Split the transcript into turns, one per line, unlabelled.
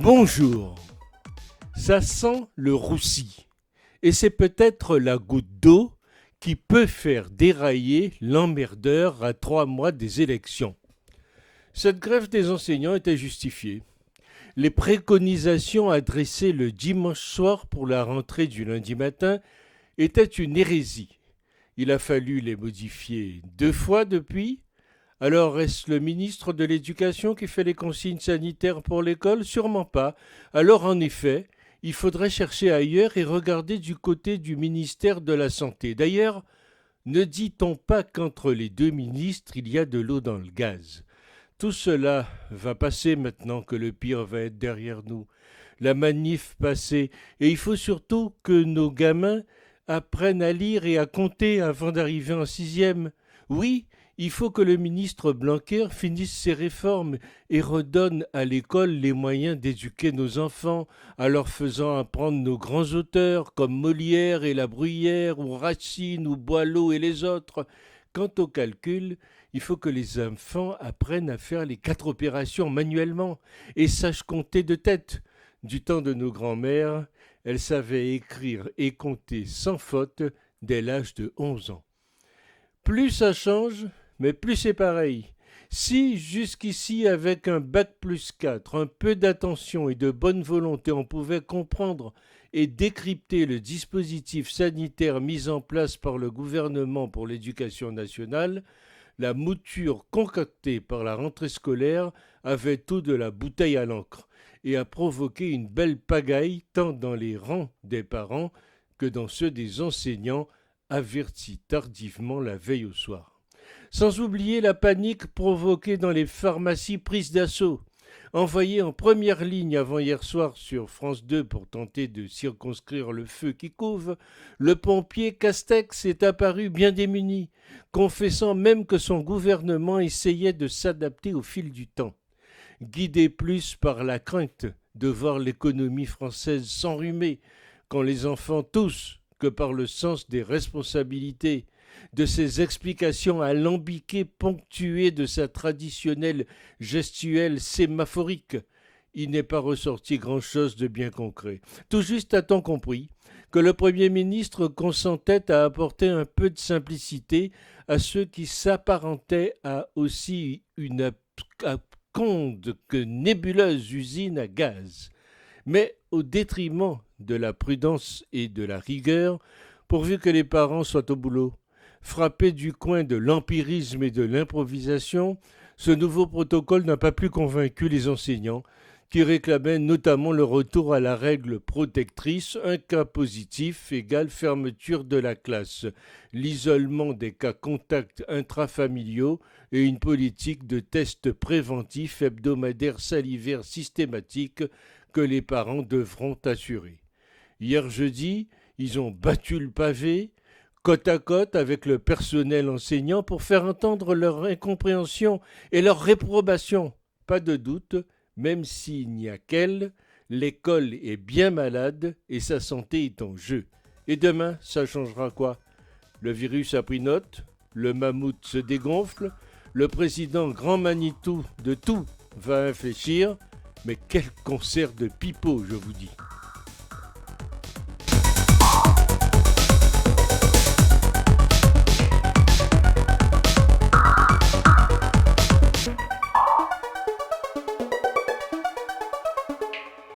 Bonjour, ça sent le roussi et c'est peut-être la goutte d'eau qui peut faire dérailler l'emmerdeur à 3 mois des élections. Cette grève des enseignants était justifiée. Les préconisations adressées le dimanche soir pour la rentrée du lundi matin étaient une hérésie. Il a fallu les modifier 2 fois depuis. Alors est-ce le ministre de l'Éducation qui fait les consignes sanitaires pour l'école? Sûrement pas. Alors en effet, il faudrait chercher ailleurs et regarder du côté du ministère de la Santé. D'ailleurs, ne dit-on pas qu'entre les deux ministres, il y a de l'eau dans le gaz? Tout cela va passer maintenant que le pire va être derrière nous. La manif passée, et il faut surtout que nos gamins apprennent à lire et à compter avant d'arriver en sixième. Oui, il faut que le ministre Blanquer finisse ses réformes et redonne à l'école les moyens d'éduquer nos enfants, en leur faisant apprendre nos grands auteurs comme Molière et La Bruyère, ou Racine, ou Boileau et les autres. Quant au calcul, il faut que les enfants apprennent à faire les 4 opérations manuellement et sachent compter de tête. Du temps de nos grands-mères, elles savaient écrire et compter sans faute dès l'âge de 11 ans. Plus ça change, mais plus c'est pareil. Si jusqu'ici, avec un bac+4, un peu d'attention et de bonne volonté, on pouvait comprendre et décrypter le dispositif sanitaire mis en place par le gouvernement pour l'éducation nationale, la mouture concoctée par la rentrée scolaire avait tout de la bouteille à l'encre et a provoqué une belle pagaille tant dans les rangs des parents que dans ceux des enseignants, avertis tardivement la veille au soir. Sans oublier la panique provoquée dans les pharmacies prises d'assaut. Envoyé en première ligne avant-hier soir sur France 2 pour tenter de circonscrire le feu qui couve, le pompier Castex est apparu bien démuni, confessant même que son gouvernement essayait de s'adapter au fil du temps. Guidé plus par la crainte de voir l'économie française s'enrhumer quand les enfants toussent que par le sens des responsabilités, de ses explications alambiquées ponctuées de sa traditionnelle gestuelle sémaphorique, il n'est pas ressorti grand-chose de bien concret. Tout juste a-t-on compris que le Premier ministre consentait à apporter un peu de simplicité à ceux qui s'apparentaient à aussi une absconde que nébuleuse usine à gaz, mais au détriment de la prudence et de la rigueur, pourvu que les parents soient au boulot. Frappé du coin de l'empirisme et de l'improvisation, ce nouveau protocole n'a pas plus convaincu les enseignants, qui réclamaient notamment le retour à la règle protectrice, un cas positif égale fermeture de la classe, l'isolement des cas contacts intrafamiliaux et une politique de tests préventifs hebdomadaires salivaires systématiques que les parents devront assurer. Hier jeudi, ils ont battu le pavé, côte à côte avec le personnel enseignant pour faire entendre leur incompréhension et leur réprobation. Pas de doute, même s'il n'y a qu'elle, l'école est bien malade et sa santé est en jeu. Et demain, ça changera quoi? Le virus a pris note, le mammouth se dégonfle, le président Grand Manitou de tout va infléchir, mais quel concert de pipeaux, je vous dis.